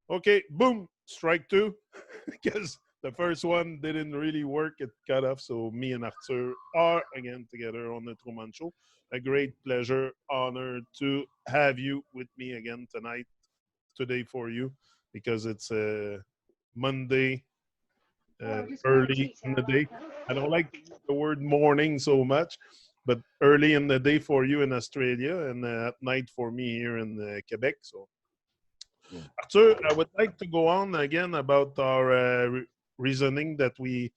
Okay, boom, strike two, because the first one didn't really work. It cut off. So me and Arthur are again together on the TruMon show. A great pleasure, honor to have you with me again tonight, today for you, because it's Monday, early in the day. I don't like to use the word morning so much, but early in the day for you in Australia and at night for me here in Quebec. So Yeah. Arthur, I would like to go on again about our reasoning that we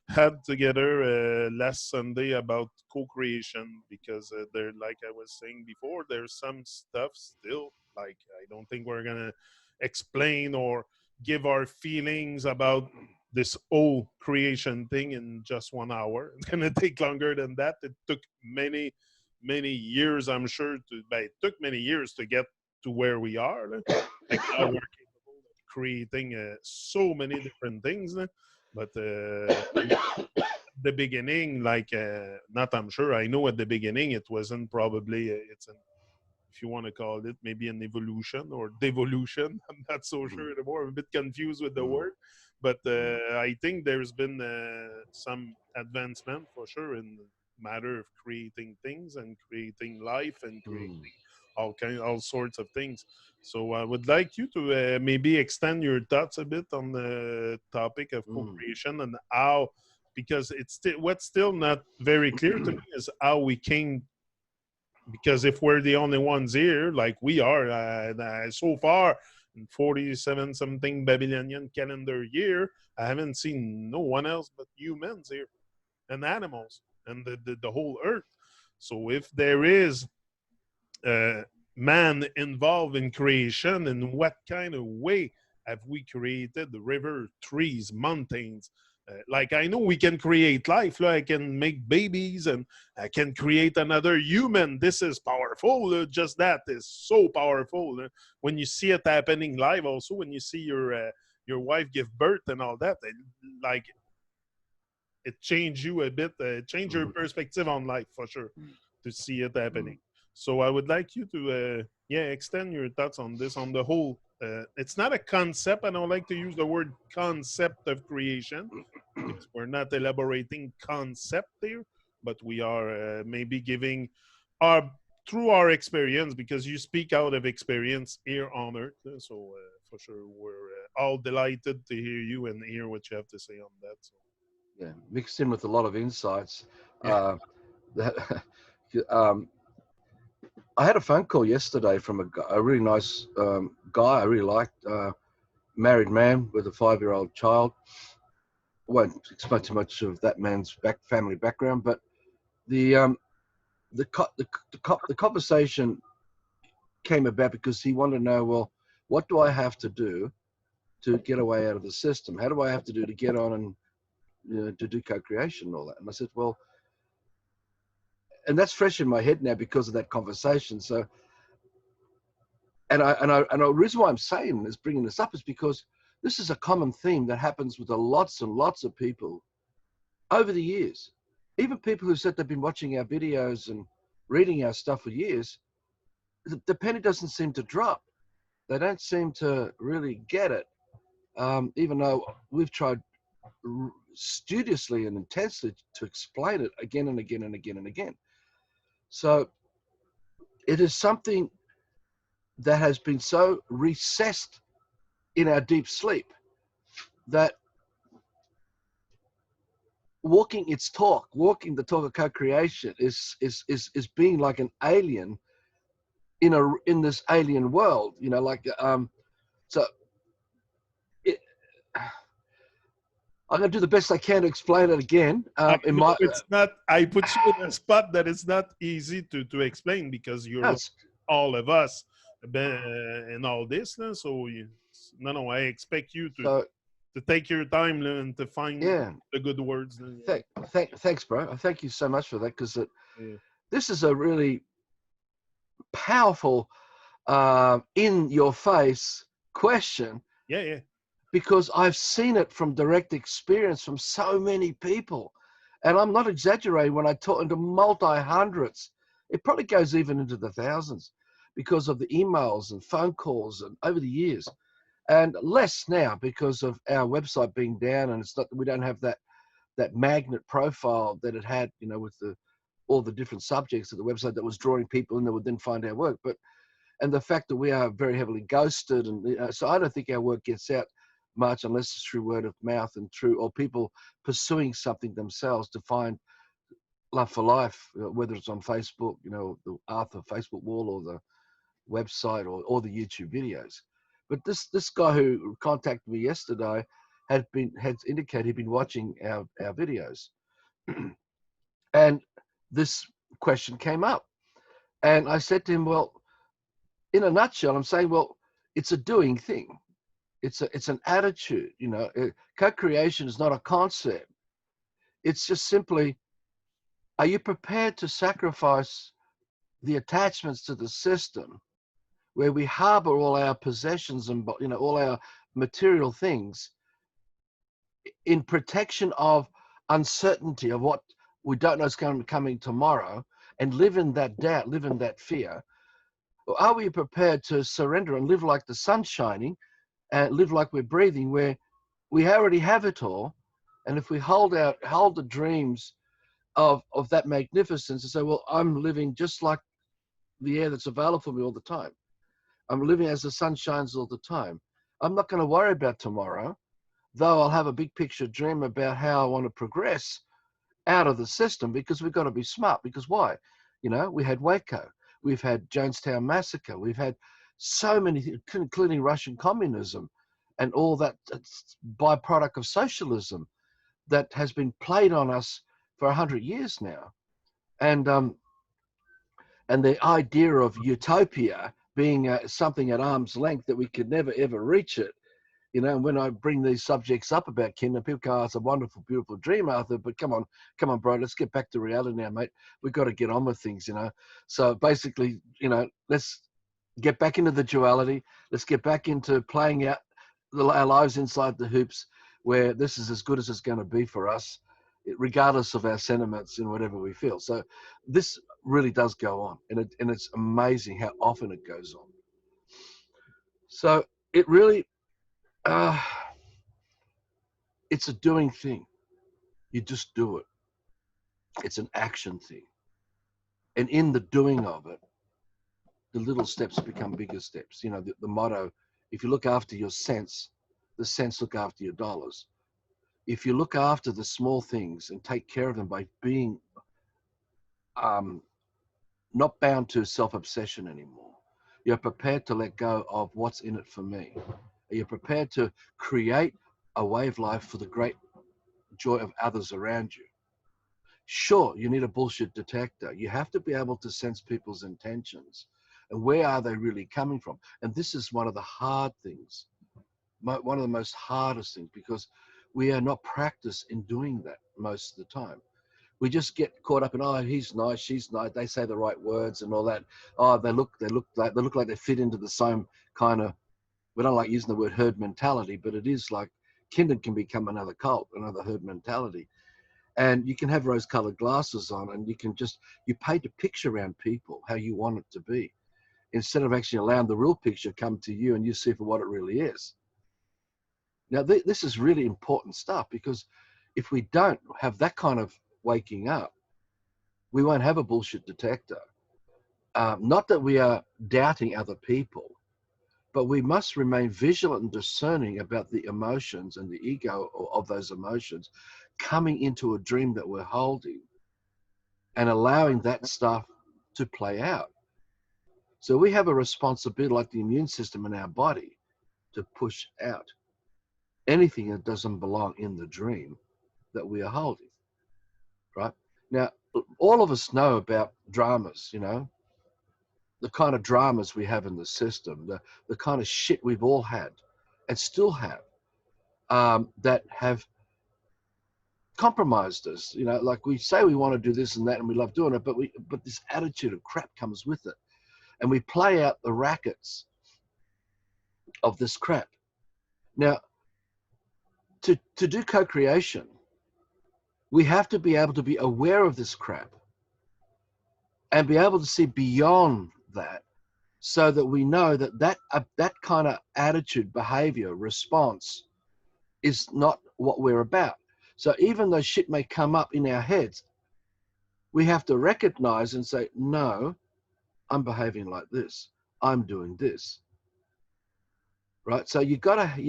had together last Sunday about co-creation, because there, like I was saying before, there's some stuff still, like I don't think we're gonna explain or give our feelings about this whole creation thing in just 1 hour. It's gonna take longer than that. It took many years, I'm sure, but it took many years to get to where we are. Like now we're capable of creating so many different things. But the beginning, like not, I'm sure, I know at the beginning it wasn't probably it's an, if you want to call it, maybe an evolution or devolution. I'm not so sure anymore. I'm a bit confused with the word, but I think there's been some advancement for sure in the matter of creating things and creating life and creating all sorts of things. So I would like you to maybe extend your thoughts a bit on the topic of co-creation and how, because it's still, what's still not very clear to me is how we came, because if we're the only ones here, like we are, so far in 47 something Babylonian calendar year, I haven't seen no one else but humans here and animals and the whole earth. So if there is uh, man involved in creation, in what kind of way have we created the river, trees, mountains? Like I know we can create life. Like I can make babies and I can create another human. This is powerful. Just that is so powerful. When you see it happening live, also when you see your wife give birth and all that, like it changed you a bit. Change your perspective on life for sure to see it happening. So I would like you to extend your thoughts on this, on the whole. It's not a concept. I don't like to use the word concept of creation because we're not elaborating concept here, but we are maybe giving our, through our experience, because you speak out of experience here on Earth. So for sure, we're all delighted to hear you and hear what you have to say on that. So. Yeah, mixed in with a lot of insights. Yeah. That um, I had a phone call yesterday from a really nice guy I really liked, married man with a 5-year-old child. I won't explain too much of that man's family background, but the the conversation came about because he wanted to know, well, what do I have to do to get away out of the system? How do I have to do to get on and to do co-creation and all that? And I said, well, and that's fresh in my head now because of that conversation. So, and the reason why I'm saying this, bringing this up, is because this is a common theme that happens with lots and lots of people over the years. Even people who said they've been watching our videos and reading our stuff for years, the penny doesn't seem to drop. They don't seem to really get it, even though we've tried studiously and intensely to explain it again and again and again and again. So it is something that has been so recessed in our deep sleep that walking the talk of co-creation is being like an alien in this alien world, so it, I'm gonna do the best I can to explain it again. I In know my it's not. I put you in a spot that it's not easy to explain because you're like that's, all of us in all this. So no, I expect you so to take your time and to find yeah. the good words. Thanks, bro. Thank you so much for that, because Yeah, this is a really powerful, in your face question, yeah, yeah. because I've seen it from direct experience from so many people. And I'm not exaggerating when I talk into multi-hundreds. It probably goes even into the thousands because of the emails and phone calls and over the years. and less now because of our website being down, and it's not, we don't have that magnet profile that it had, you know, with all the different subjects of the website that was drawing people in that would then find our work. But and the fact that we are very heavily ghosted, and so I don't think our work gets out much unless it's through word of mouth and through, or people pursuing something themselves to find love for life, whether it's on Facebook, you know, the Arthur Facebook wall, or the website, or the YouTube videos. But this guy who contacted me yesterday had indicated he'd been watching our videos, and this question came up, and I said to him, well, in a nutshell, I'm saying, well, it's a doing thing. It's an attitude, you know. Co-creation is not a concept. It's just simply, are you prepared to sacrifice the attachments to the system where we harbor all our possessions and, you know, all our material things in protection of uncertainty of what we don't know is coming tomorrow, and live in that doubt, live in that fear? Or are we prepared to surrender and live like the sun's shining, and live like we're breathing, where we already have it all? And if we hold the dreams of that magnificence and say, well, I'm living just like the air that's available for me all the time. I'm living as the sun shines all the time. I'm not going to worry about tomorrow, though I'll have a big picture dream about how I want to progress out of the system, because we've got to be smart. Because why? You know, we had Waco, we've had Jonestown Massacre, we've had so many, including Russian communism and all that byproduct of socialism that has been played on us for 100 years now. And the idea of utopia being something at arm's length that we could never, ever reach it. You know, when I bring these subjects up about Kingdom, people go, oh, it's a wonderful, beautiful dream, Arthur, but come on, bro, let's get back to reality now, mate. We've got to get on with things, you know. So basically, you know, let's get back into the duality. Let's get back into playing out our lives inside the hoops, where this is as good as it's going to be for us, regardless of our sentiments and whatever we feel. So this really does go on, and it's amazing how often it goes on. So it really, it's a doing thing. You just do it. It's an action thing. And in the doing of it, the little steps become bigger steps. You know, the motto, if you look after your cents, the cents look after your dollars. If you look after the small things and take care of them by being not bound to self-obsession anymore, you're prepared to let go of what's in it for me. You're prepared to create a way of life for the great joy of others around you. Sure, you need a bullshit detector. You have to be able to sense people's intentions and where are they really coming from. And this is one of the hard things, one of the most hardest things, because we are not practiced in doing that most of the time. We just get caught up in, oh, he's nice, she's nice, they say the right words and all that. Oh, they look like they fit into the same kind of, we don't like using the word herd mentality, but it is like kindred can become another cult, another herd mentality. And you can have rose-colored glasses on, and you paint a picture around people how you want it to be, instead of actually allowing the real picture come to you and you see for what it really is. Now, this is really important stuff, because if we don't have that kind of waking up, we won't have a bullshit detector. Not that we are doubting other people, but we must remain vigilant and discerning about the emotions and the ego of those emotions coming into a dream that we're holding, and allowing that stuff to play out. So we have a responsibility, like the immune system in our body, to push out anything that doesn't belong in the dream that we are holding, right? Now, all of us know about dramas, you know, the kind of dramas we have in the system, the kind of shit we've all had and still have, that have compromised us. You know, like we say we want to do this and that and we love doing it, but this attitude of crap comes with it. And we play out the rackets of this crap. Now, to do co-creation, we have to be able to be aware of this crap and be able to see beyond that so that we know that that kind of attitude, behavior, response is not what we're about. So even though shit may come up in our heads, we have to recognize and say, no, I'm behaving like this. I'm doing this. Right? So you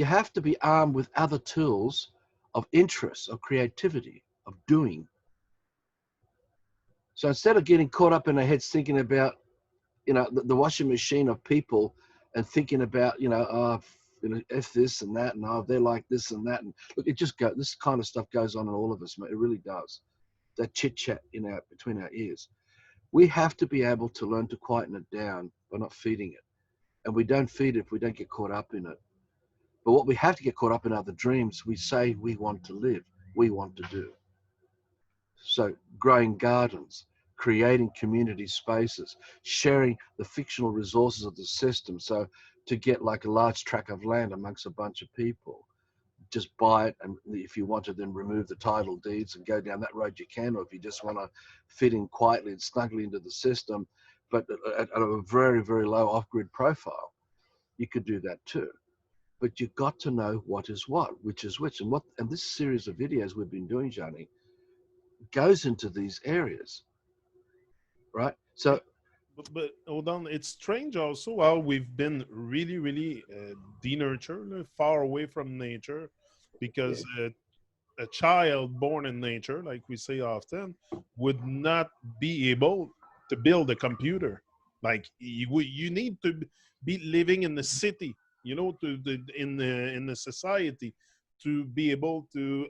have to be armed with other tools of interest, of creativity, of doing. So instead of getting caught up in our heads thinking about, the washing machine of people and thinking about, if this and that, and oh, they're like this and that. And look, this kind of stuff goes on in all of us, mate. It really does. That chit chat between our ears. We have to be able to learn to quieten it down by not feeding it. And we don't feed it if we don't get caught up in it. But what we have to get caught up in are the dreams we say we want to live, we want to do. So growing gardens, creating community spaces, sharing the fictional resources of the system. So to get like a large tract of land amongst a bunch of people, just buy it, and if you want to then remove the title deeds and go down that road, you can. Or if you just want to fit in quietly and snugly into the system, but at a very, very low off-grid profile, you could do that too. But you've got to know what is what, which is which. And this series of videos we've been doing, Johnny, goes into these areas, right? So But hold on, it's strange also how we've been really, really denurtured, far away from nature, yeah, because a child born in nature, like we say often, would not be able to build a computer. Like you need to be living in the city, in the society, to be able to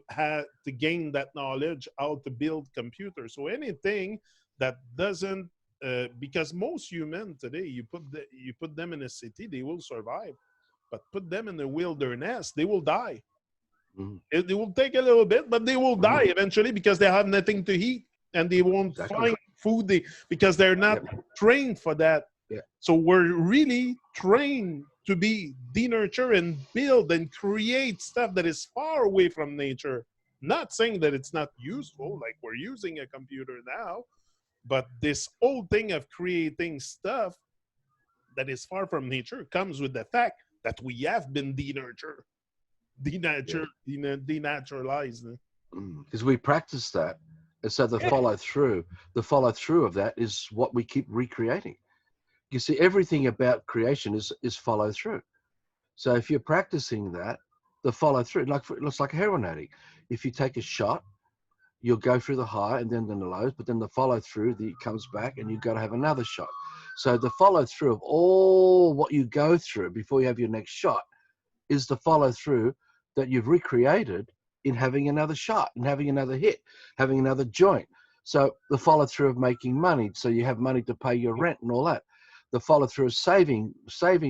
gain that knowledge how to build computers. So anything that doesn't because most human today, you put them in a city, they will survive, but put them in the wilderness, they will die. mm, It will take a little bit, but they will die eventually because they have nothing to eat and they won't exactly. find food because they're not Yep. trained for that. Yeah. So we're really trained to be denurture and build and create stuff that is far away from nature. Not saying that it's not useful, like we're using a computer now, but this whole thing of creating stuff that is far from nature comes with the fact that we have been denurtured, Yeah. denaturalized. Because we practice that, and so Yeah. the follow through of that is what we keep recreating. You see, everything about creation is follow through. So if you're practicing that, the follow through, it looks like a heroin addict. If you take a shot, you'll go through the high and then the lows, but then the follow through comes back and you've got to have another shot. So the follow through of all what you go through before you have your next shot is the follow through that you've recreated in having another shot and having another hit, having another joint. So the follow through of making money, so you have money to pay your rent and all that. The follow through of saving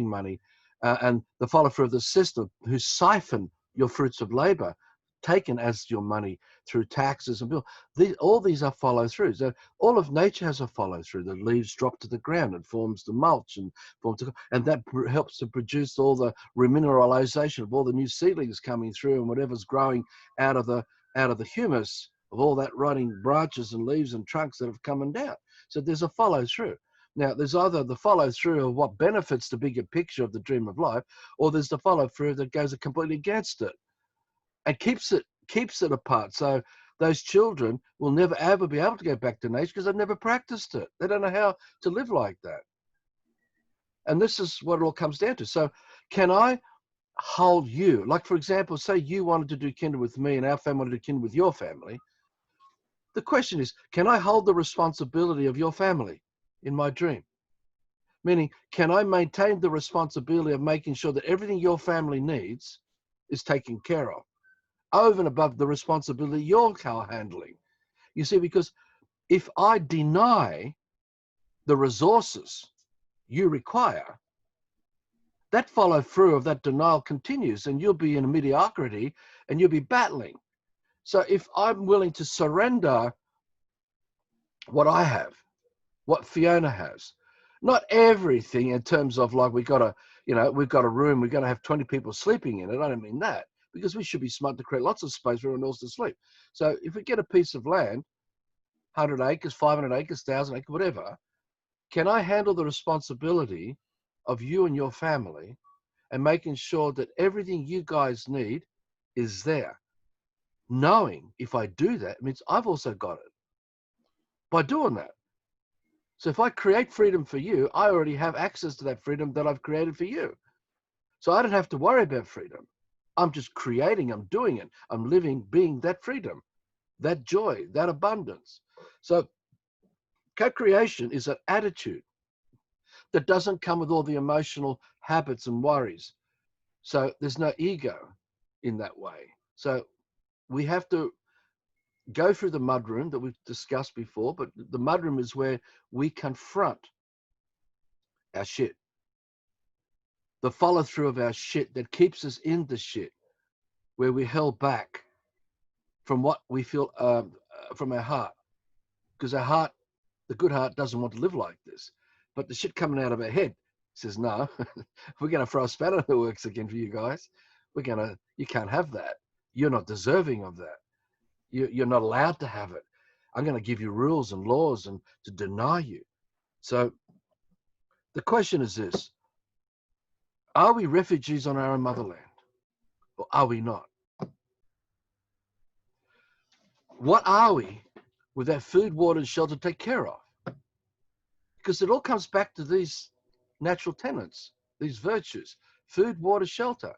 money, and the follow through of the system who siphon your fruits of labor, taken as your money through taxes and bills. All these are follow throughs. All of nature has a follow through. The leaves drop to the ground and forms the mulch and that helps to produce all the remineralization of all the new seedlings coming through and whatever's growing out of the humus of all that rotting branches and leaves and trunks that have come down. So there's a follow through. Now, there's either the follow through of what benefits the bigger picture of the dream of life, or there's the follow through that goes completely against it and keeps it apart. So those children will never ever be able to go back to nature because they've never practiced it. They don't know how to live like that. And this is what it all comes down to. So can I hold you? Like, for example, say you wanted to do kindred with me and our family wanted to do kindred with your family. The question is, can I hold the responsibility of your family in my dream? Meaning, can I maintain the responsibility of making sure that everything your family needs is taken care of, over and above the responsibility you're handling? You see, because if I deny the resources you require, that follow through of that denial continues and you'll be in a mediocrity and you'll be battling. So if I'm willing to surrender what I have, what Fiona has, not everything in terms of like we've got a room, we're going to have 20 people sleeping in it. I don't mean that, because we should be smart to create lots of space for everyone else to sleep. So if we get a piece of land, 100 acres, 500 acres, 1,000 acres, whatever, can I handle the responsibility of you and your family and making sure that everything you guys need is there. Knowing if I do that means I've also got it by doing that. So if I create freedom for you, I already have access to that freedom that I've created for you. So I don't have to worry about freedom. I'm just creating, I'm doing it. I'm living, being that freedom, that joy, that abundance. So co-creation is an attitude that doesn't come with all the emotional habits and worries. So there's no ego in that way. So we have to go through the mudroom that we've discussed before, but the mudroom is where we confront our shit, the follow through of our shit that keeps us in the shit, where we're held back from what we feel from our heart, because our heart, the good heart, doesn't want to live like this, but the shit coming out of our head says, no, we're going to throw a spanner in the works again for you guys. You can't have that. You're not deserving of that. You're not allowed to have it. I'm going to give you rules and laws and to deny you. So the question is this: are we refugees on our own motherland, or are we not? What are we without food, water, and shelter to take care of? Because it all comes back to these natural tenets, these virtues: food, water, shelter.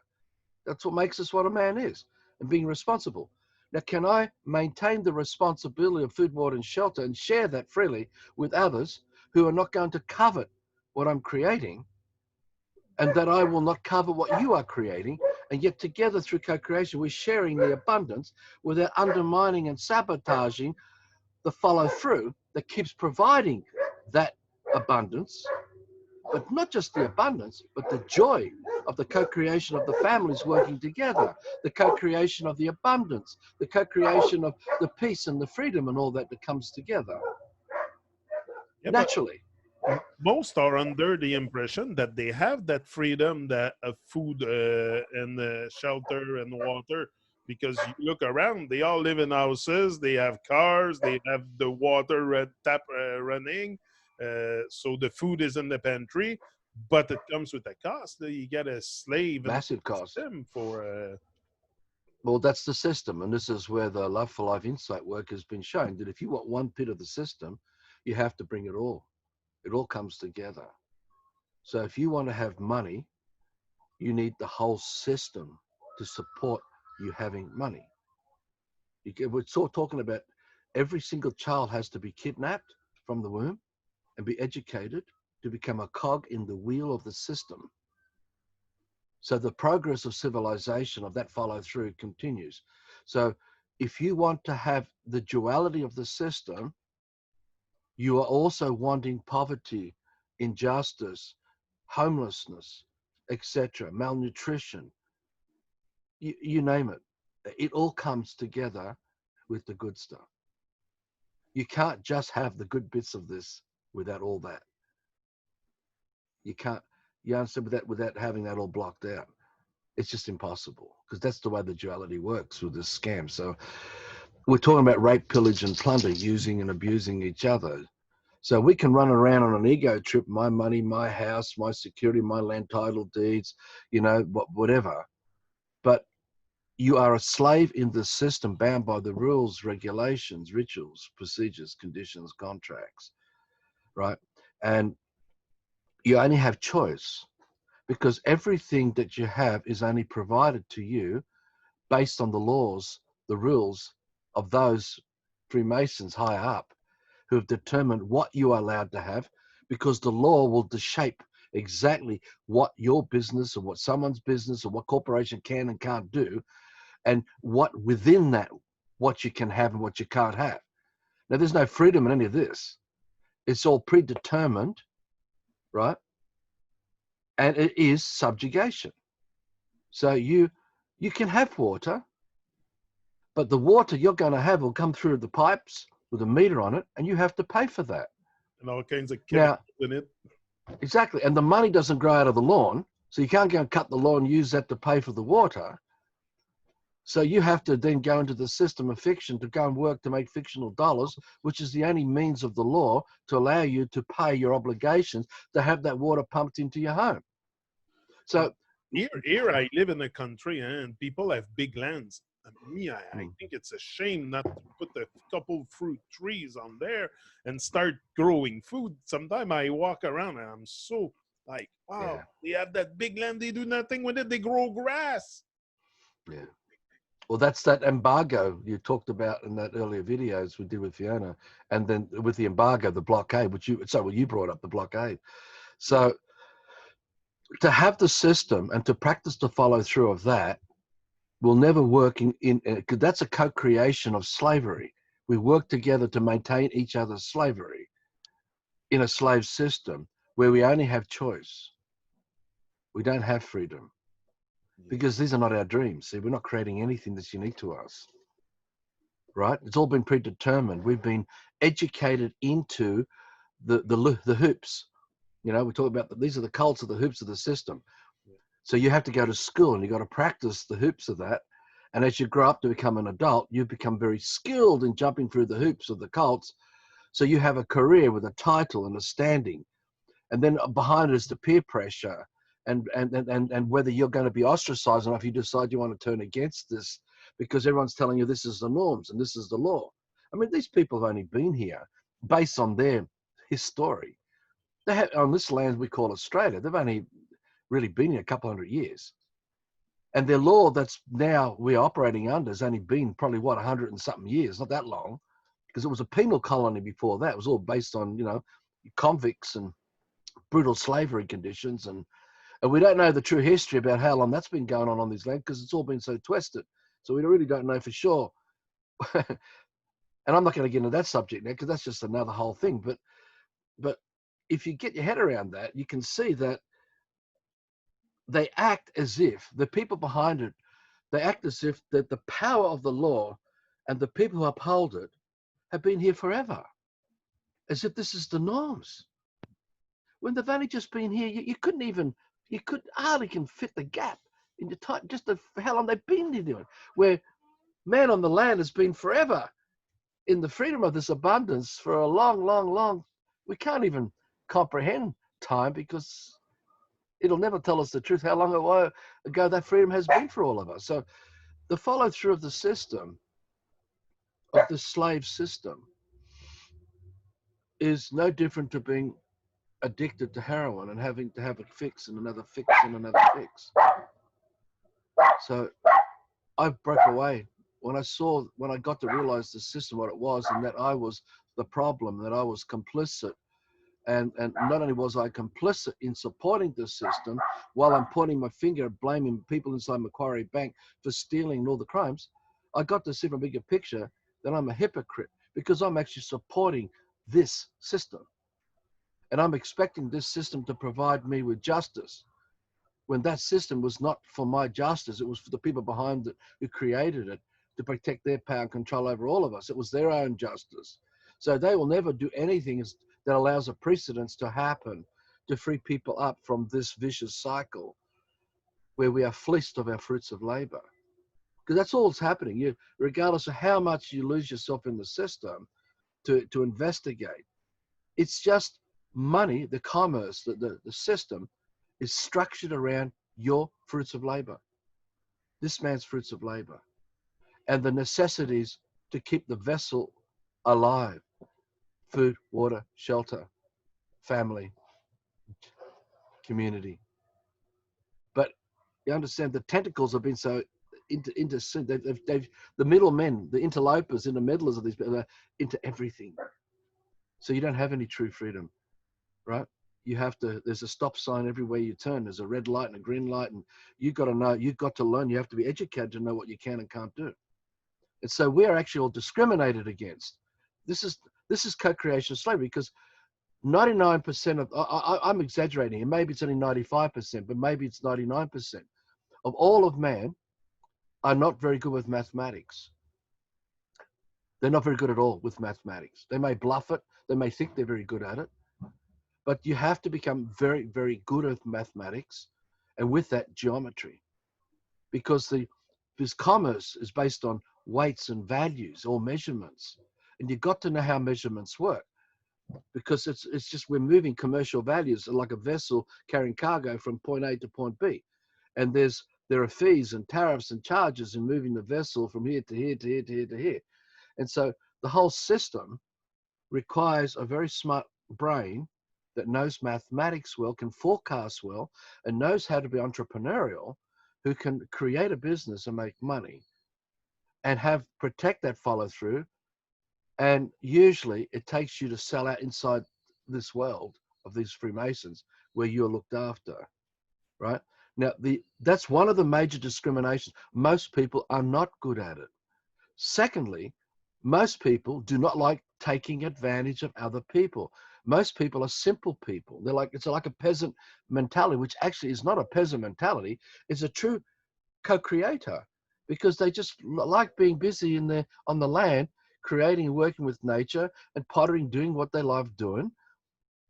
That's what makes us what a man is, and being responsible. Now, can I maintain the responsibility of food, water, and shelter and share that freely with others who are not going to covet what I'm creating, and that I will not cover what you are creating, and yet together through co-creation, we're sharing the abundance without undermining and sabotaging the follow through that keeps providing that abundance, but not just the abundance, but the joy of the co-creation of the families working together, the co-creation of the abundance, the co-creation of the peace and the freedom and all that comes together naturally. Most are under the impression that they have that freedom that of food and shelter and water, because you look around, they all live in houses, they have cars, they have the water tap running, so the food is in the pantry, but it comes with a cost. You get a slave in Massive the cost. system for Well, that's the system, and this is where the Love for Life insight work has been shown, that if you want one bit of the system, you have to bring it all. It all comes together. So if you want to have money, you need the whole system to support you having money. We're talking about every single child has to be kidnapped from the womb and be educated to become a cog in the wheel of the system. So the progress of civilization, of that follow through, continues. So if you want to have the duality of the system, you are also wanting poverty, injustice, homelessness, etc., malnutrition, you name it. It all comes together with the good stuff. You can't just have the good bits of this without all that. You can't, you understand, without having that all blocked out. It's just impossible, because that's the way the duality works with this scam. So we're talking about rape, pillage, and plunder, using and abusing each other. So we can run around on an ego trip, my money, my house, my security, my land title deeds, whatever. But you are a slave in the system, bound by the rules, regulations, rituals, procedures, conditions, contracts, right? And you only have choice, because everything that you have is only provided to you based on the laws, the rules of those Freemasons higher up, who have determined what you are allowed to have, because the law will shape exactly what your business or what someone's business or what corporation can and can't do, and what within that, what you can have and what you can't have. Now, there's no freedom in any of this. It's all predetermined, right? And it is subjugation. So you can have water, but the water you're going to have will come through the pipes with a meter on it, and you have to pay for that. and all kinds of chemicals in it. Exactly. And the money doesn't grow out of the lawn, so you can't go and cut the lawn and use that to pay for the water. So you have to then go into the system of fiction to go and work to make fictional dollars, which is the only means of the law to allow you to pay your obligations to have that water pumped into your home. So Here I live in a country and people have big lands. I mm, think it's a shame not to put a couple fruit trees on there and start growing food. Sometimes I walk around and I'm so like, wow, yeah, they have that big land, they do nothing with it, they grow grass. yeah. Well, that's that embargo you talked about in that earlier videos we did with Fiona, and then with the embargo, the blockade, which you brought up the blockade. So to have the system and to practice the follow through of that will never work because that's a co-creation of slavery. We work together to maintain each other's slavery in a slave system where we only have choice. We don't have freedom Yeah. because these are not our dreams. See, we're not creating anything that's unique to us, right? It's all been predetermined. We've been educated into the hoops. You know, we talk about these are the cults of the hoops of the system. So you have to go to school and you got to practice the hoops of that. And as you grow up to become an adult, you become very skilled in jumping through the hoops of the cults. So you have a career with a title and a standing. And then behind it is the peer pressure and whether you're going to be ostracized enough, you decide you want to turn against this because everyone's telling you this is the norms and this is the law. I mean, these people have only been here based on their history. They have on this land we call Australia. They've only really been here a couple hundred years. And their law that's now we're operating under has only been probably, 100 and something years, not that long, because it was a penal colony before that. It was all based on, convicts and brutal slavery conditions. And we don't know the true history about how long that's been going on this land because it's all been so twisted. So we really don't know for sure. And I'm not going to get into that subject now because that's just another whole thing. But if you get your head around that, you can see that they act as if the people behind it, they act as if that the power of the law and the people who uphold it have been here forever, as if this is the norms. When they've only just been here, you could hardly can fit the gap in the time, just for how long they've been here doing. Where man on the land has been forever in the freedom of this abundance for a long, long, long. We can't even comprehend time because it'll never tell us the truth how long ago that freedom has been for all of us. So the follow through of the system, of the slave system, is no different to being addicted to heroin and having to have a fix and another fix and another fix. So I broke away when I got to realize the system, what it was, and that I was the problem, that I was complicit. And not only was I complicit in supporting the system while I'm pointing my finger at blaming people inside Macquarie Bank for stealing all the crimes, I got to see from a bigger picture that I'm a hypocrite because I'm actually supporting this system. And I'm expecting this system to provide me with justice when that system was not for my justice. It was for the people behind it who created it to protect their power and control over all of us. It was their own justice. So they will never do anything that allows a precedence to happen to free people up from this vicious cycle where we are fleeced of our fruits of labor. Because that's all that's happening. Regardless of how much you lose yourself in the system to investigate, it's just money, the commerce, the system is structured around your fruits of labor, this man's fruits of labor, and the necessities to keep the vessel alive: food, water, shelter, family, community. But you understand the tentacles have been so they've the middlemen, the interlopers, intermeddlers of these people are into everything. So you don't have any true freedom, right? You have to, there's a stop sign everywhere you turn. There's a red light and a green light, and you've got to know, you've got to learn, you have to be educated to know what you can and can't do. And so we're actually all discriminated against. This is co-creation slavery because 99% of, I'm exaggerating, and maybe it's only 95%, but maybe it's 99% of all of man are not very good with mathematics. They're not very good at all with mathematics. They may bluff it, they may think they're very good at it, but you have to become very, very good at mathematics, and with that, geometry, because Because commerce is based on weights and values or measurements. And you've got to know how measurements work, because it's just we're moving commercial values like a vessel carrying cargo from point A to point B. And there are fees and tariffs and charges in moving the vessel from here to here to here to here to here. And so the whole system requires a very smart brain that knows mathematics well, can forecast well, and knows how to be entrepreneurial, who can create a business and make money and protect that follow through. And usually it takes you to sell out inside this world of these Freemasons where you're looked after, right? Now, that's one of the major discriminations. Most people are not good at it. Secondly, most people do not like taking advantage of other people. Most people are simple people. It's like a peasant mentality, which actually is not a peasant mentality. It's a true co-creator, because they just like being busy on the land, creating and working with nature and pottering, doing what they love doing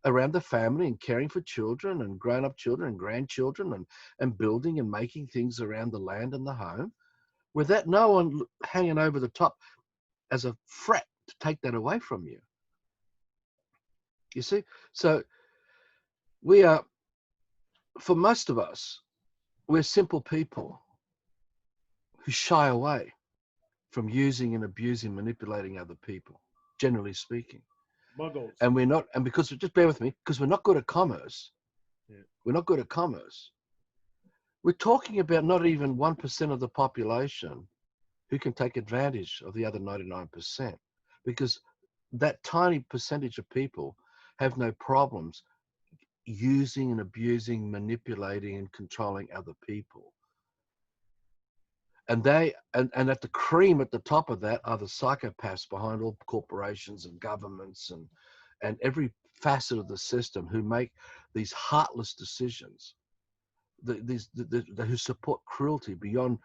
around the family and caring for children and grown-up children and grandchildren and building and making things around the land and the home, without no one hanging over the top as a threat to take that away from you. You see? So we are, for most of us, we're simple people who shy away from using and abusing, manipulating other people, generally speaking. Muggles. And we're not, and because, just bear with me, because we're not good at commerce. Yeah. We're not good at commerce. We're talking about not even 1% of the population who can take advantage of the other 99%, because that tiny percentage of people have no problems using and abusing, manipulating and controlling other people. And and at the cream at the top of that are the psychopaths behind all corporations and governments and every facet of the system, who make these heartless decisions, who support cruelty beyond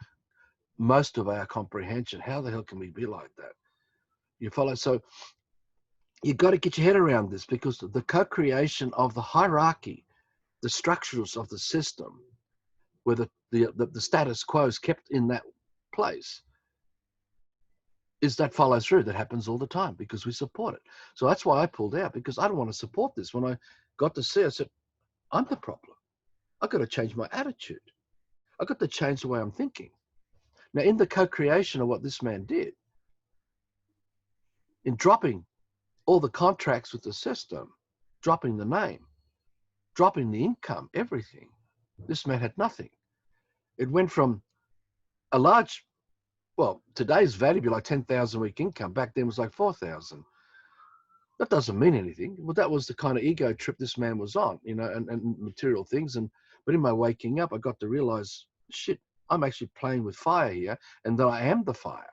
most of our comprehension. How the hell can we be like that? You follow? So you've got to get your head around this, because the co-creation of the hierarchy, the structures of the system, where the status quo is kept in that place, is that follow through that happens all the time, because we support it. So that's why I pulled out, because I don't want to support this. When I got to see it, I said, I'm the problem. I've got to change my attitude. I've got to change the way I'm thinking. Now, in the co-creation of what this man did, in dropping all the contracts with the system, dropping the name, dropping the income, everything, this man had nothing. It went from a large, well, today's value be like 10,000 a week income. Back then it was like 4,000. That doesn't mean anything. Well, that was the kind of ego trip this man was on, and material things. But in my waking up, I got to realize, shit, I'm actually playing with fire here, and that I am the fire.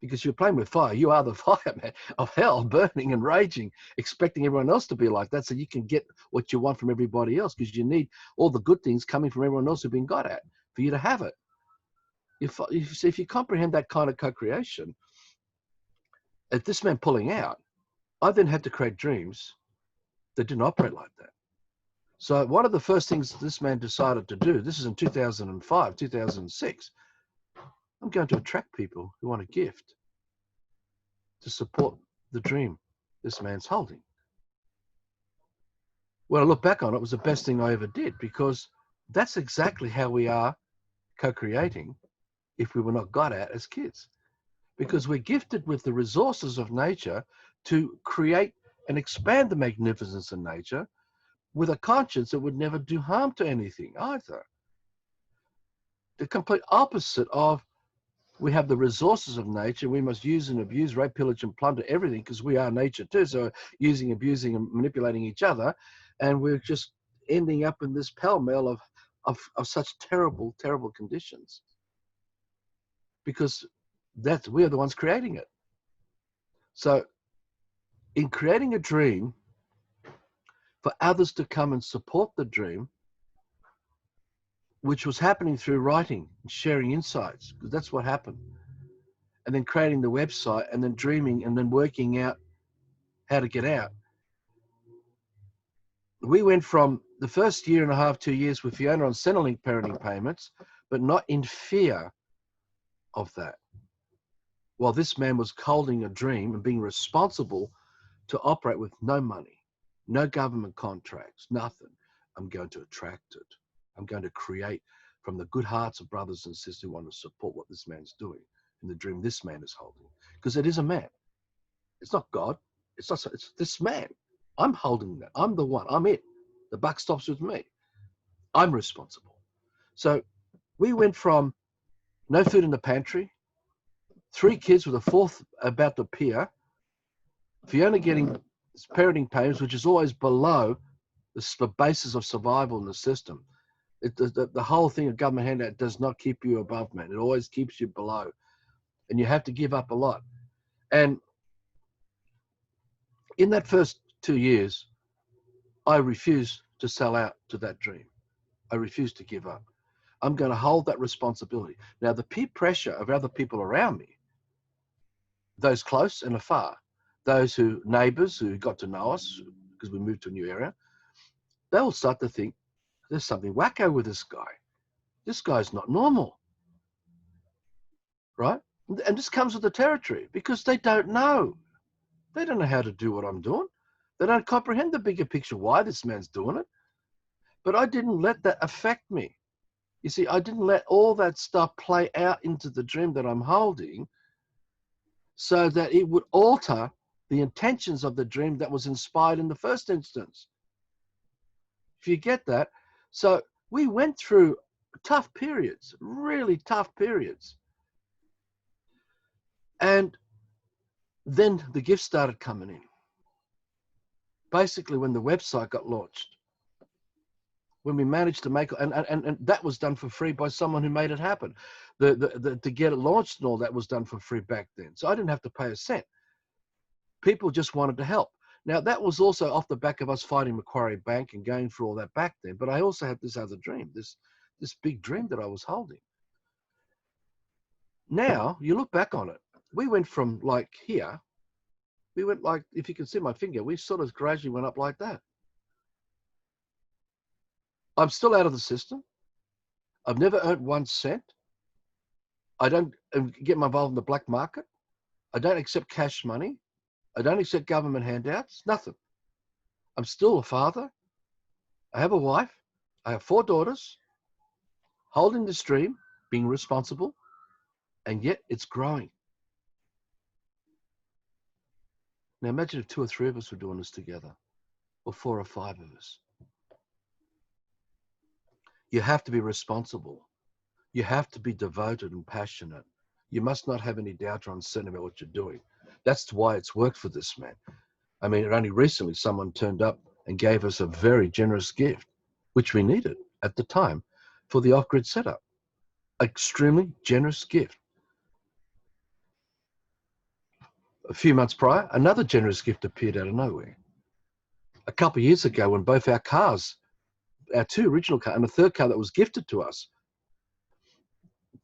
Because you're playing with fire, you are the fire, man, of hell, burning and raging, expecting everyone else to be like that, so you can get what you want from everybody else, because you need all the good things coming from everyone else who've been got at for you to have it. If you comprehend that kind of co-creation, at this man pulling out, I then had to create dreams that didn't operate like that. So one of the first things this man decided to do, this is in 2005, 2006, I'm going to attract people who want a gift to support the dream this man's holding. When I look back on it, it was the best thing I ever did, because that's exactly how we are co-creating if we were not got at as kids. Because we're gifted with the resources of nature to create and expand the magnificence of nature with a conscience that would never do harm to anything either. The complete opposite of, we have the resources of nature, we must use and abuse, rape, pillage and plunder everything, because we are nature too. So using, abusing and manipulating each other, and we're just ending up in this pell-mell of such terrible, terrible conditions, because we are the ones creating it. So in creating a dream for others to come and support the dream, which was happening through writing and sharing insights, because that's what happened, and then creating the website, and then dreaming, and then working out how to get out. We went from the first year and a half, 2 years with Fiona on Centrelink parenting payments, but not in fear of that. While this man was holding a dream and being responsible to operate with no money, no government contracts, nothing. I'm going to attract it. I'm going to create from the good hearts of brothers and sisters who want to support what this man's doing in the dream this man is holding. Because it is a man. It's not God. It's not. It's this man. I'm holding that. I'm the one. I'm it. The buck stops with me. I'm responsible. So we went from no food in the pantry, 3 kids with a 4th about to appear, Fiona getting parenting payments, which is always below the basis of survival in the system. The whole thing of government handout does not keep you above, man. It always keeps you below. And you have to give up a lot. And in that first 2 years, I refused to sell out to that dream. I refused to give up. I'm going to hold that responsibility. Now, the peer pressure of other people around me, those close and afar, those who neighbors who got to know us because we moved to a new area, they will start to think there's something wacko with this guy. This guy's not normal, right? And this comes with the territory because they don't know. They don't know how to do what I'm doing. They don't comprehend the bigger picture, why this man's doing it. But I didn't let that affect me. You see, I didn't let all that stuff play out into the dream that I'm holding so that it would alter the intentions of the dream that was inspired in the first instance. If you get that. So we went through tough periods, really tough periods. And then the gifts started coming in. Basically, when the website got launched, when we managed to make, and that was done for free by someone who made it happen. To get it launched and all that was done for free back then. So I didn't have to pay a cent. People just wanted to help. Now, that was also off the back of us fighting Macquarie Bank and going through all that back then. But I also had this other dream, this big dream that I was holding. Now, you look back on it, we went from like here, we went like, if you can see my finger, we sort of gradually went up like that. I'm still out of the system. I've never earned 1 cent. I don't get involved in the black market. I don't accept cash money. I don't accept government handouts, nothing. I'm still a father. I have a wife. I have 4 daughters, holding this dream, being responsible, and yet it's growing. Now imagine if 2 or 3 of us were doing this together, or 4 or 5 of us. You have to be responsible. You have to be devoted and passionate. You must not have any doubt or uncertainty about what you're doing. That's why it's worked for this man. I mean, only recently someone turned up and gave us a very generous gift, which we needed at the time for the off-grid setup. Extremely generous gift. A few months prior, another generous gift appeared out of nowhere. A couple of years ago, when both our cars, our 2 original cars and a 3rd car that was gifted to us,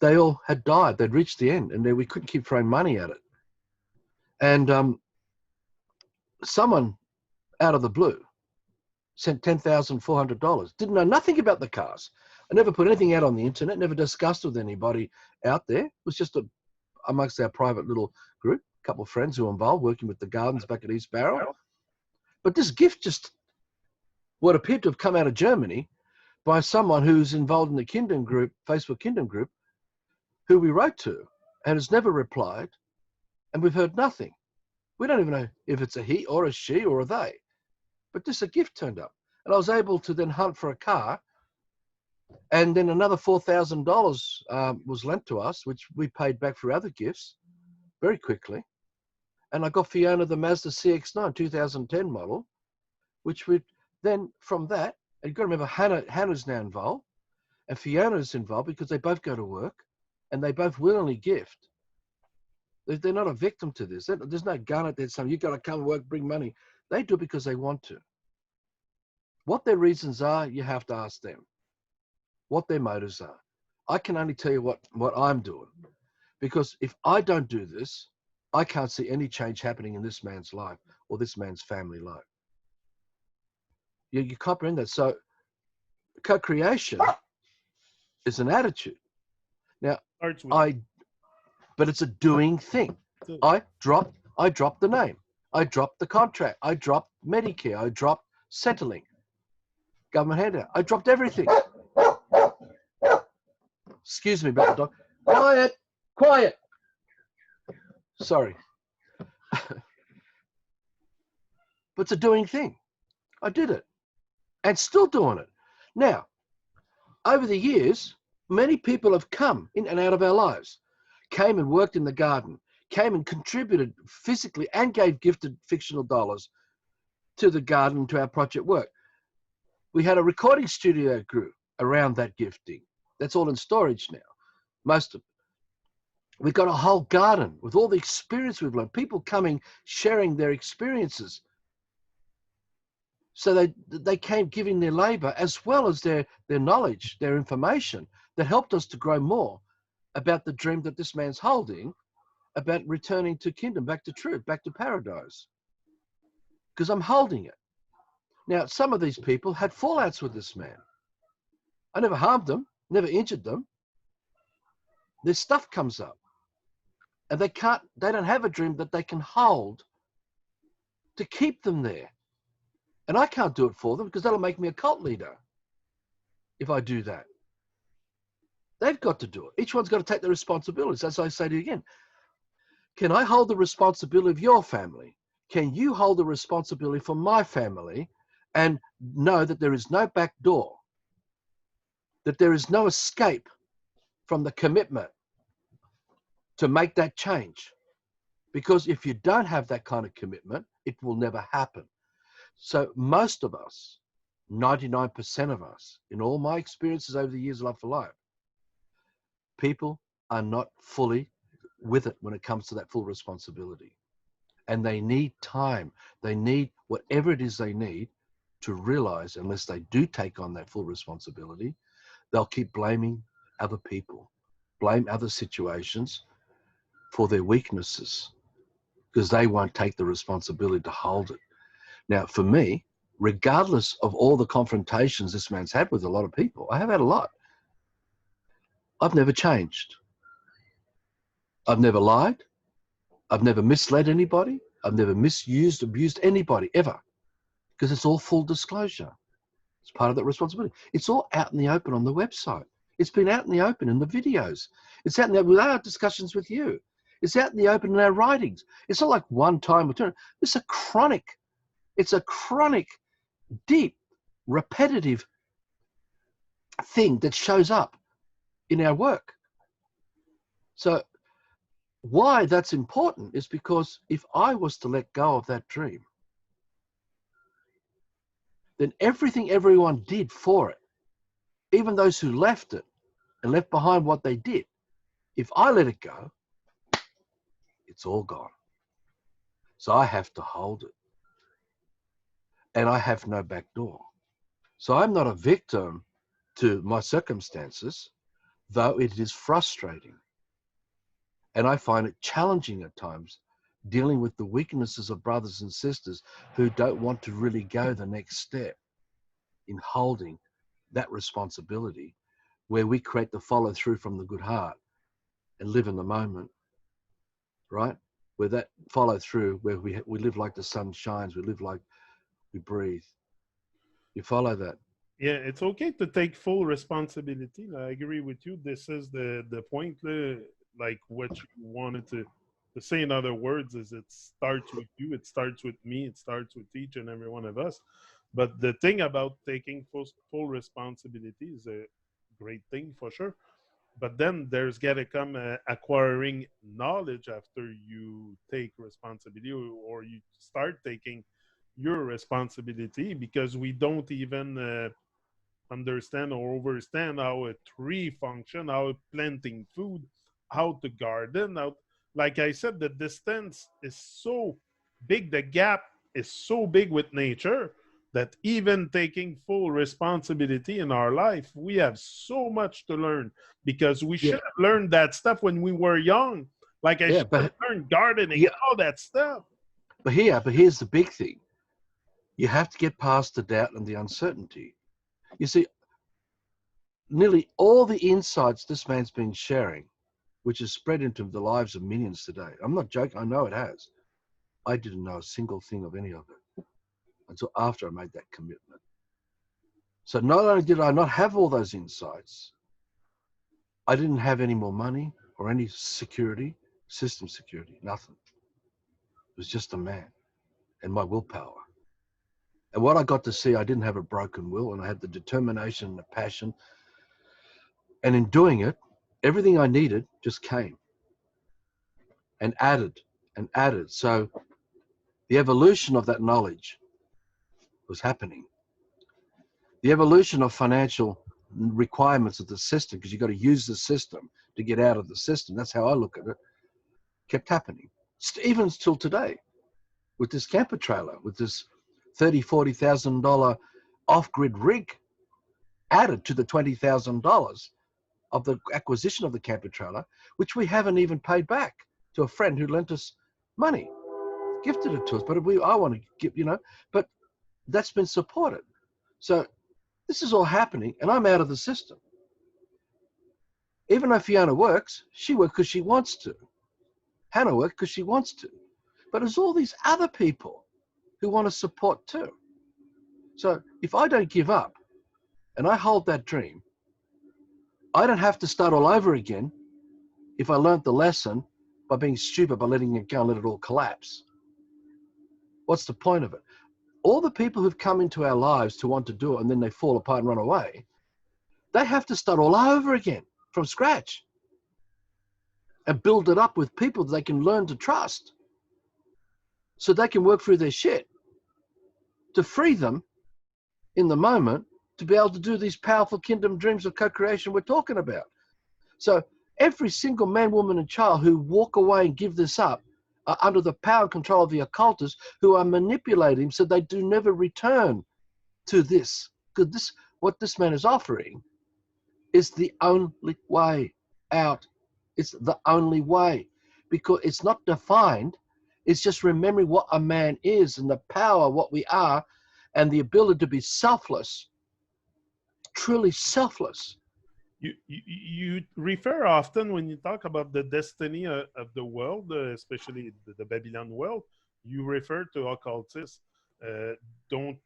they all had died. They'd reached the end, and we couldn't keep throwing money at it. And someone out of the blue sent $10,400. Didn't know nothing about the cars. I never put anything out on the internet, never discussed with anybody out there. It was just amongst our private little group, a couple of friends who were involved working with the gardens back at East Barrow. But this gift just, what appeared to have come out of Germany by someone who's involved in the Kingdom group, Facebook Kingdom group, who we wrote to and has never replied, and we've heard nothing. We don't even know if it's a he or a she or a they. But just a gift turned up. And I was able to then hunt for a car. And then another $4,000 was lent to us, which we paid back for other gifts very quickly. And I got Fiona the Mazda CX-9 2010 model, which we then, from that, and you've got to remember Hannah's now involved, and Fiona's involved because they both go to work, and they both willingly gift. They're not a victim to this. There's no gun at their saying, you've got to come and work, bring money. They do it because they want to. What their reasons are, you have to ask them. What their motives are. I can only tell you what I'm doing. Because if I don't do this, I can't see any change happening in this man's life or this man's family life. You comprehend that? So co-creation is an attitude. Now, but it's a doing thing. I dropped the name. I dropped the contract. I dropped Medicare. I dropped Centrelink, government handout. I dropped everything. Excuse me about the dog. Quiet, quiet. Sorry. But it's a doing thing. I did it and still doing it. Now, over the years, many people have come in and out of our lives, came and worked in the garden, came and contributed physically and gave gifted fictional dollars to the garden, to our project work. We had a recording studio grew around that gifting. That's all in storage now, most of it. We've got a whole garden with all the experience we've learned, people coming, sharing their experiences. So they came giving their labor as well as their knowledge, their information that helped us to grow more about the dream that this man's holding about returning to kingdom, back to truth, back to paradise. Because I'm holding it. Now, some of these people had fallouts with this man. I never harmed them, never injured them. Their stuff comes up. And they don't have a dream that they can hold to keep them there. And I can't do it for them because that'll make me a cult leader if I do that. They've got to do it. Each one's got to take the responsibilities. As I say to you again, can I hold the responsibility of your family? Can you hold the responsibility for my family and know that there is no back door, that there is no escape from the commitment to make that change? Because if you don't have that kind of commitment, it will never happen. So most of us, 99% of us, in all my experiences over the years of Love for Life, people are not fully with it when it comes to that full responsibility. And they need time. They need whatever it is they need to realize, unless they do take on that full responsibility, they'll keep blaming other people, blame other situations for their weaknesses, because they won't take the responsibility to hold it. Now, for me, regardless of all the confrontations this man's had with a lot of people, I have had a lot. I've never changed. I've never lied. I've never misled anybody. I've never misused, abused anybody, ever. Because it's all full disclosure. It's part of that responsibility. It's all out in the open on the website. It's been out in the open in the videos. It's out in the open with our discussions with you. It's out in the open in our writings. It's not like one time or two. It's a chronic, deep, repetitive thing that shows up in our work. So why that's important is because if I was to let go of that dream, then everything everyone did for it, even those who left it and left behind what they did, if I let it go, it's all gone. So I have to hold it. And I have no back door. So I'm not a victim to my circumstances, though it is frustrating. And I find it challenging at times, dealing with the weaknesses of brothers and sisters who don't want to really go the next step in holding that responsibility, where we create the follow through from the good heart and live in the moment, right? Where that follow through, where we live like the sun shines, we live like we breathe. You follow that? Yeah, it's okay to take full responsibility. I agree with you. This is the point. Like what you wanted to say in other words is it starts with you, it starts with me, it starts with each and every one of us. But the thing about taking full responsibility is a great thing for sure. But then there's got to come acquiring knowledge after you take responsibility, or you start taking your responsibility, because we don't even understand or understand how a tree function, how planting food, how to garden. How, like I said, the distance is so big, the gap is so big with nature, that even taking full responsibility in our life, we have so much to learn, because we should have learned that stuff when we were young. Like I should have learned gardening, all that stuff. But here's the big thing. You have to get past the doubt and the uncertainty. You see, nearly all the insights this man's been sharing which has spread into the lives of millions today. I'm not joking. I know it has. I didn't know a single thing of any of it until after I made that commitment. So not only did I not have all those insights, I didn't have any more money or any security, system security, nothing. It was just a man and my willpower. And what I got to see, I didn't have a broken will, and I had the determination and the passion. And in doing it, everything I needed just came and added and added. So the evolution of that knowledge was happening. The evolution of financial requirements of the system, because you've got to use the system to get out of the system. That's how I look at it. Kept happening. Even till today, with this camper trailer, with this $30,000, $40,000 off-grid rig added to the $20,000 of the acquisition of the camper trailer, which we haven't even paid back to a friend who lent us money, gifted it to us. But I want to give, but that's been supported. So this is all happening, and I'm out of the system. Even though Fiona works, she works because she wants to. Hannah works because she wants to. But there's all these other people who want to support too. So if I don't give up and I hold that dream, I don't have to start all over again if I learned the lesson by being stupid, by letting it go and let it all collapse. What's the point of it? All the people who've come into our lives to want to do it and then they fall apart and run away, they have to start all over again from scratch and build it up with people that they can learn to trust so they can work through their shit to free them in the moment to be able to do these powerful kingdom dreams of co-creation we're talking about. So every single man, woman, and child who walk away and give this up are under the power and control of the occultists who are manipulating so they do never return to this. Because what this man is offering is the only way out. It's the only way, because it's not defined. It's just remembering what a man is and the power of what we are and the ability to be selfless, truly selfless. You refer often when you talk about the destiny of the world, especially the Babylon world, you refer to occultists. Don't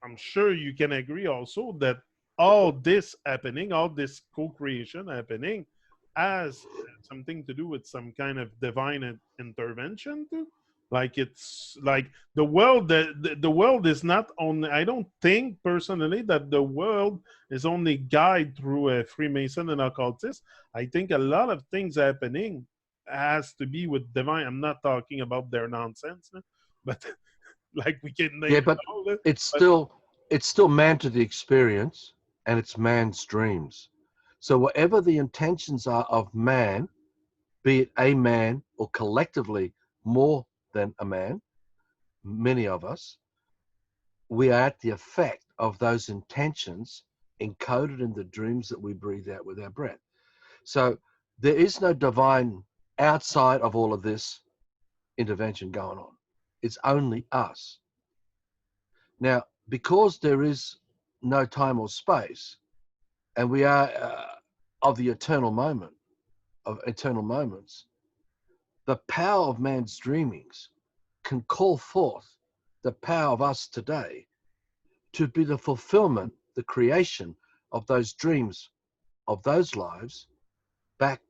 I'm sure you can agree also that all this happening, all this co-creation happening, has something to do with some kind of divine intervention too. Like it's like the world. The world is not only. I don't think personally that the world is only guided through a Freemason and occultist. I think a lot of things happening has to be with divine. I'm not talking about their nonsense, but like we can name Yeah, but all it. it's still man to the experience, and it's man's dreams. So whatever the intentions are of man, be it a man or collectively more than a man, many of us, we are at the effect of those intentions encoded in the dreams that we breathe out with our breath. So there is no divine outside of all of this intervention going on. It's only us. Now, because there is no time or space, and we are of the eternal moment, of eternal moments, the power of man's dreamings can call forth the power of us today to be the fulfillment, the creation of those dreams, of those lives back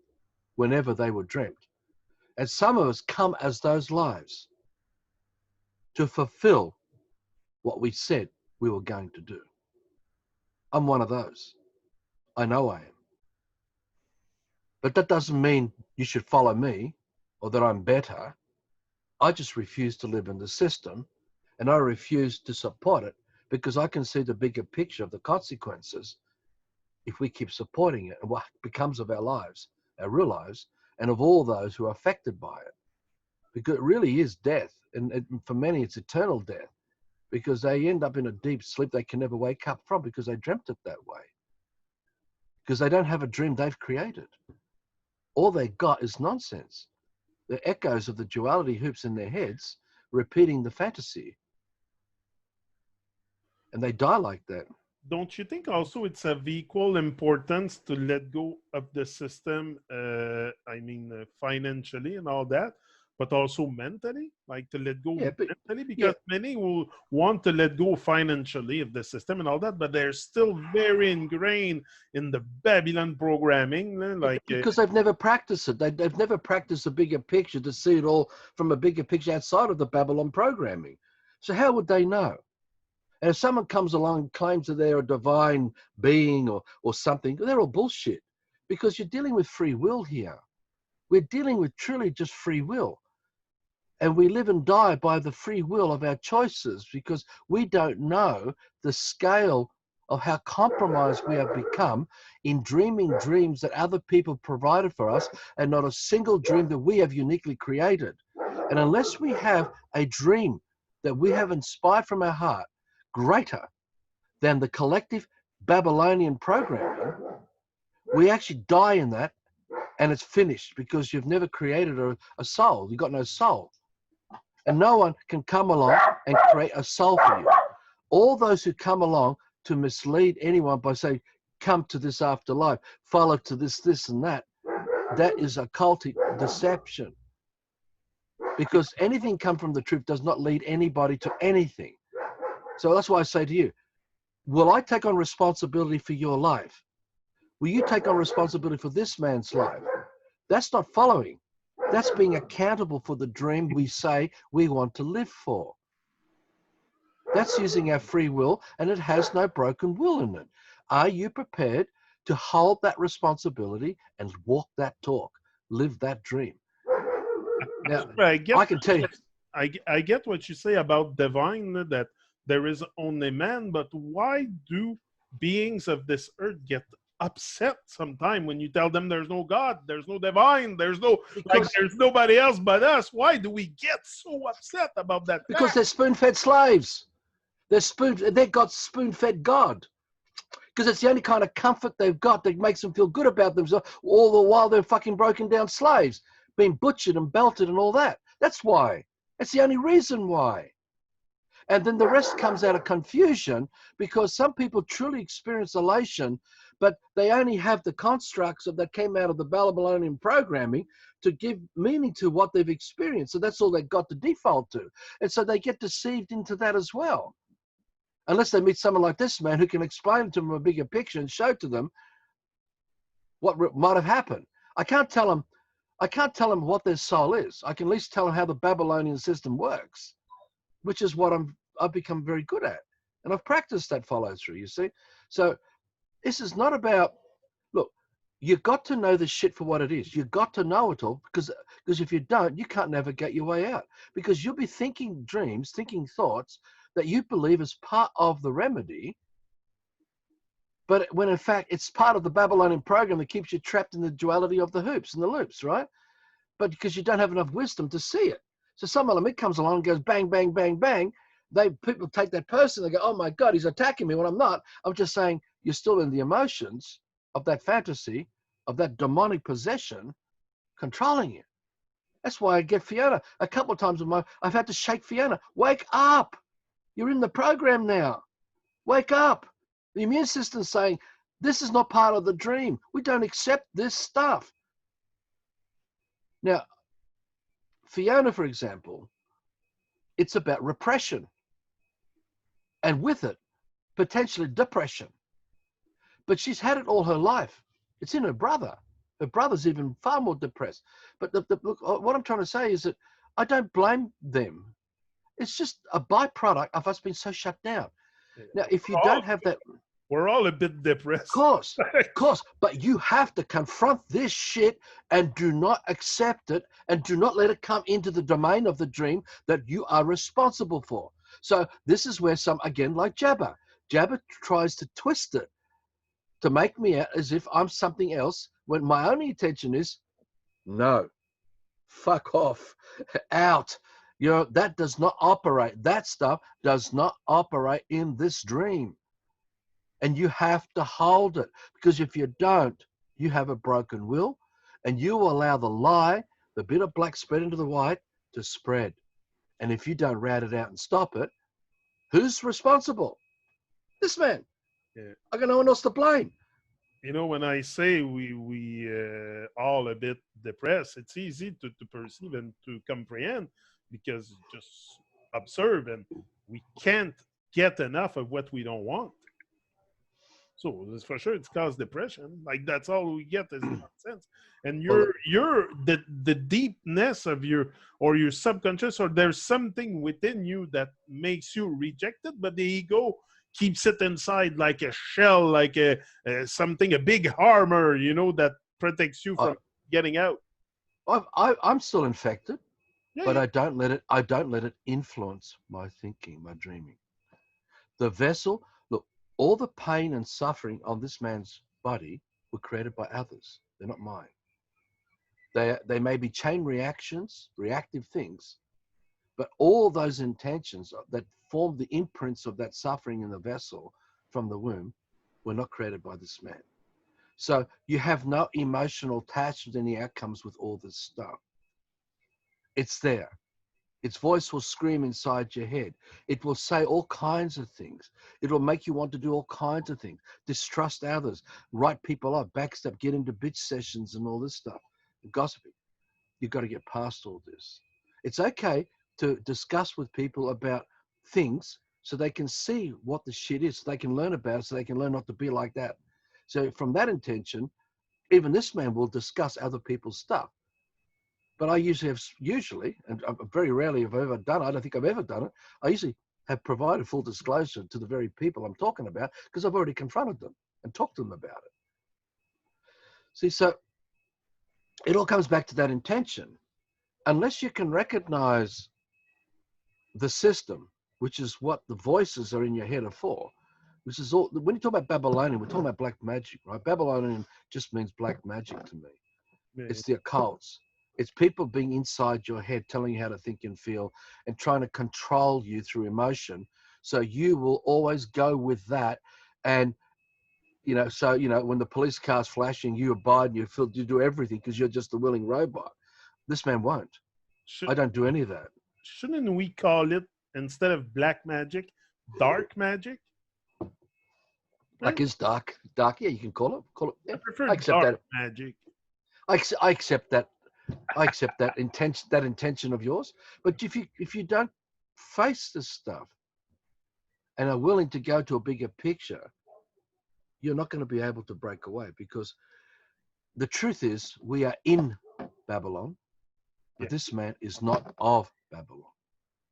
whenever they were dreamt. And some of us come as those lives to fulfill what we said we were going to do. I'm one of those. I know I am. But that doesn't mean you should follow me or that I'm better. I just refuse to live in the system, and I refuse to support it because I can see the bigger picture of the consequences if we keep supporting it and what becomes of our lives, our real lives, and of all those who are affected by it. Because it really is death. And for many, it's eternal death because they end up in a deep sleep they can never wake up from because they dreamt it that way. Because they don't have a dream they've created. All they got is nonsense. The echoes of the duality hoops in their heads, repeating the fantasy. And they die like that. don't you think also it's of equal importance to let go of the system? I mean, financially and all that, but also mentally, like to let go Yeah, but mentally, yeah, because many will want to let go financially of the system and all that, but they're still very ingrained in the Babylon programming, like. because they've never practiced it. They've never practiced a bigger picture to see it all from a bigger picture outside of the Babylon programming. So how would they know? And if someone comes along and claims that they're a divine being or something, they're all bullshit, because you're dealing with free will here. We're dealing with truly just free will. And we live and die by the free will of our choices, because we don't know the scale of how compromised we have become in dreaming dreams that other people provided for us, and not a single dream that we have uniquely created. And unless we have a dream that we have inspired from our heart greater than the collective Babylonian programming, we actually die in that, and it's finished, because you've never created a soul. You've got no soul. And no one can come along and create a soul for you. All those who come along to mislead anyone by saying, come to this afterlife, follow to this and that is occultic deception. Because anything come from the truth does not lead anybody to anything. So that's why I say to you, will I take on responsibility for your life? Will you take on responsibility for this man's life? That's not following. That's being accountable for the dream we say we want to live for. That's using our free will, and it has no broken will in it. Are you prepared to hold that responsibility and walk that talk, live that dream? Now, I get I can tell you. I get what you say about divine, that there is only man, but why do beings of this earth get upset sometime when you tell them there's no God, there's no divine, there's no, like, Because there's nobody else but us? Why do we get so upset about that fact? they're spoon-fed slaves. They've got spoon-fed God. Because it's the only kind of comfort they've got that makes them feel good about themselves, all the while they're fucking broken down slaves, being butchered and belted and all that. That's why. That's the only reason why. And then the rest comes out of confusion, because some people truly experience elation, but they only have the constructs that came out of the Babylonian programming to give meaning to what they've experienced. So that's all they've got to default to. And so they get deceived into that as well. Unless they meet someone like this man who can explain to them a bigger picture and show to them what might have happened. I can't tell them what their soul is. I can at least tell them how the Babylonian system works, which is what I've become very good at. And I've practiced that follow through, you see. So this is not about, look, you've got to know the shit for what it is. You've got to know it all, because if you don't, you can't navigate your way out, because you'll be thinking dreams, thinking thoughts that you believe is part of the remedy, but when in fact it's part of the Babylonian program that keeps you trapped in the duality of the hoops and the loops, right? But because you don't have enough wisdom to see it. So some element comes along and goes bang, bang, bang, bang. People take that person, they go, oh my God, he's attacking me. When I'm not, I'm just saying you're still in the emotions of that fantasy, of that demonic possession controlling you. That's why I get Fiona a couple of times. I've had to shake Fiona. Wake up. You're in the program now. Wake up. The immune system's saying, this is not part of the dream. We don't accept this stuff. Now, Fiona, for example, it's about repression. And with it, potentially depression. But she's had it all her life. It's in her brother. Her brother's even far more depressed. But look, what I'm trying to say is that I don't blame them. It's just a byproduct of us being so shut down. Now, if you don't have that, we're all a bit depressed. Of course, but you have to confront this shit and do not accept it, and do not let it come into the domain of the dream that you are responsible for. So this is where again, like Jabba tries to twist it to make me out as if I'm something else, when my only intention is, no, fuck off, out. That does not operate. That stuff does not operate in this dream. And you have to hold it, because if you don't, you have a broken will, and you will allow the lie, the bit of black spread into the white, to spread. And if you don't rout it out and stop it, who's responsible? This man. Yeah. I got no one else to blame. You know, when I say we all a bit depressed, it's easy to perceive and to comprehend because just observe and we can't get enough of what we don't want. So it's for sure it's caused depression. Like that's all we get is nonsense. And Well, you're the deepness of your or your subconscious or there's something within you that makes you reject it, but the ego keeps it inside like a shell, like something, a big armor, you know, that protects you I, from getting out. I'm still infected, Yeah, but yeah. I don't let it influence my thinking, my dreaming. The vessel, look, all the pain and suffering on this man's body were created by others. They're not mine. They may be chain reactions, reactive things, but all those intentions that form the imprints of that suffering in the vessel from the womb were not created by this man. So you have no emotional attachment to any outcomes with all this stuff. It's there. Its voice will scream inside your head. It will say all kinds of things. It will make you want to do all kinds of things. Distrust others, write people up, backstab, get into bitch sessions and all this stuff. Gossiping. You've got to get past all this. It's okay to discuss with people about things so they can see what the shit is, so they can learn about it, so they can learn not to be like that. So from that intention, even this man will discuss other people's stuff. But I usually, and very rarely have I ever done it, I don't think I've ever done it, I usually have provided full disclosure to the very people I'm talking about because I've already confronted them and talked to them about it. See, so it all comes back to that intention. Unless you can recognize the system, which is what the voices are in your head are for, which is all, when you talk about Babylonian, we're talking about black magic, right? Babylonian just means black magic to me. Yeah. It's the occults. It's people being inside your head, telling you how to think and feel and trying to control you through emotion. So you will always go with that. And, when the police car's flashing, you abide and you do everything because you're just a willing robot. This man won't. I Should, don't do any of that. shouldn't we call it instead of black magic, dark magic? Black Right? is dark. Dark, yeah, you can call it. Call it. I Yeah, prefer I accept dark that. magic. I accept that. I accept that intention of yours. But if you don't face this stuff and are willing to go to a bigger picture, you're not going to be able to break away because the truth is we are in Babylon, Yeah, but this man is not of Babylon.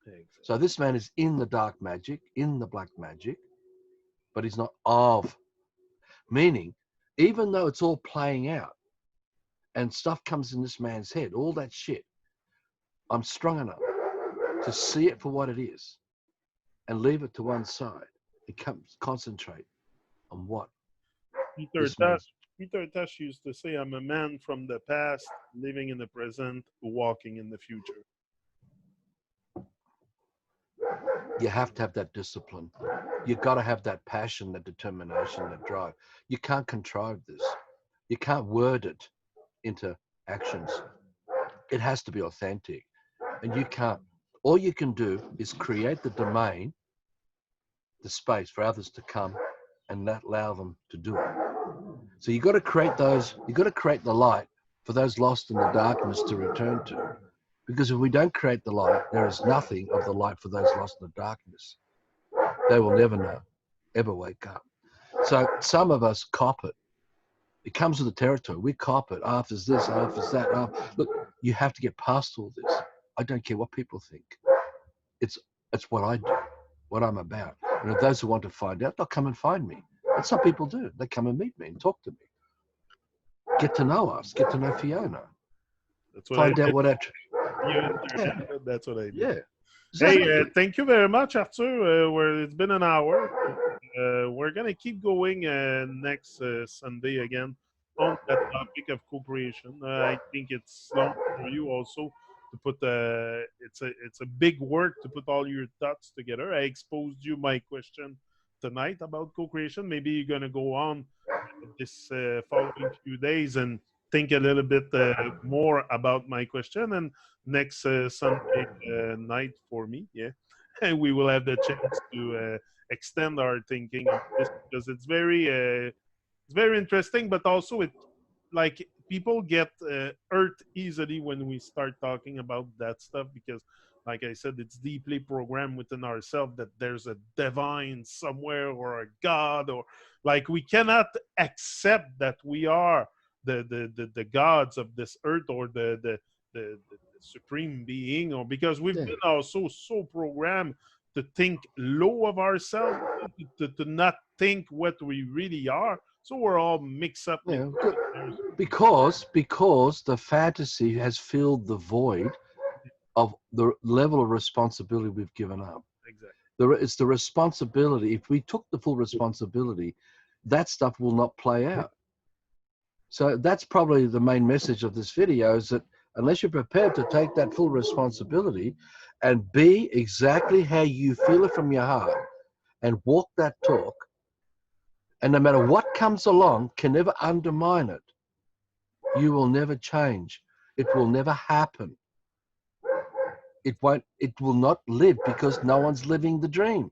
exactly. So this man is in the dark magic, in the black magic, but he's not of. Meaning, even though it's all playing out and stuff comes in this man's head, all that shit, I'm strong enough to see it for what it is and leave it to one side and concentrate on what Peter this Tosh, man's. Peter Tosh used to say, "I'm a man from the past, living in the present, walking in the future." You have to have that discipline. You got to have that passion, that determination, that drive. You can't contrive this. You can't word it into actions. It has to be authentic. And you can't. All you can do is create the domain, the space for others to come and not allow them to do it. So you got to create those, you got to create the light for those lost in the darkness to return to. Because if we don't create the light, there is nothing of the light for those lost in the darkness. They will never know, ever wake up. So some of us cop it. It comes with the territory. We cop it. Oh, if there's this, oh, if there's that. Oh. Look, you have to get past all this. I don't care what people think. It's it's what I do, what I'm about. And if those who want to find out, they'll come and find me. And some people do. They come and meet me and talk to me. Get to know us. Get to know Fiona. That's what I Find out did what our via yeah, internet. That's what I did. yeah, Hey, exactly. thank you very much, Arthur. It's been an hour. We're gonna keep going next Sunday again on that topic of co-creation. I think it's long for you also to put. It's a big work to put all your thoughts together. I exposed you my question tonight about co-creation. Maybe you're gonna go on this following few days and think a little bit more about my question and next Sunday night for me. Yeah. and we will have the chance to extend our thinking on this because it's very interesting, but also it like people get hurt easily when we start talking about that stuff because like I said, it's deeply programmed within ourselves that there's a divine somewhere or a god, or like we cannot accept that we are the gods of this earth, or the supreme being, or because we've Yeah, been also so programmed to think low of ourselves, to not think what we really are, so we're all mixed up in yeah. it. There's Because the fantasy has filled the void of the level of responsibility we've given up. exactly. It's the responsibility. If we took the full responsibility, that stuff will not play out. So that's probably the main message of this video, is that unless you're prepared to take that full responsibility and be exactly how you feel it from your heart and walk that talk, and no matter what comes along can never undermine it, you will never change. It will never happen. It will not live because no one's living the dream.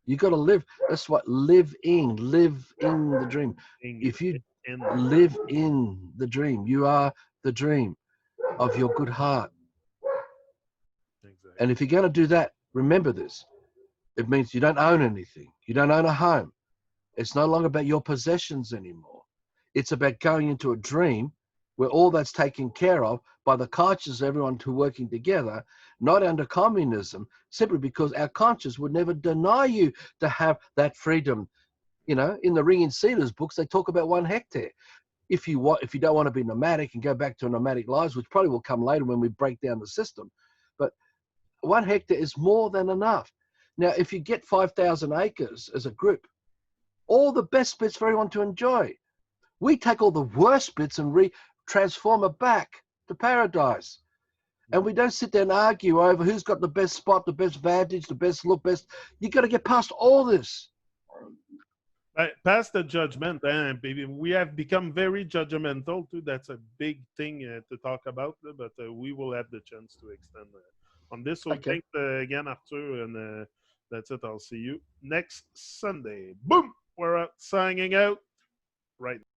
You got to live. That's what live in the dream. Thing If you in live in the dream, you are the dream of your good heart. exactly. And if you're going to do that, remember this. It means you don't own anything. You don't own a home. It's no longer about your possessions anymore. It's about going into a dream where all that's taken care of by the conscience of everyone who working together, not under communism, simply because our conscience would never deny you to have that freedom. You know, in the Ringing Cedars books, they talk about 1 hectare. If you don't want to be nomadic and go back to nomadic lives, which probably will come later when we break down the system, but 1 hectare is more than enough. Now, if you get 5,000 acres as a group, all the best bits for everyone to enjoy. We take all the worst bits and transform it back to paradise. And we don't sit there and argue over who's got the best spot, the best vantage, the best look, best. You got to get past all this. Past the judgment, baby, we have become very judgmental too. That's a big thing to talk about, but we will have the chance to extend on this. So Okay. thanks again, Arthur, and that's it. I'll see you next Sunday. Boom! We're signing out right now.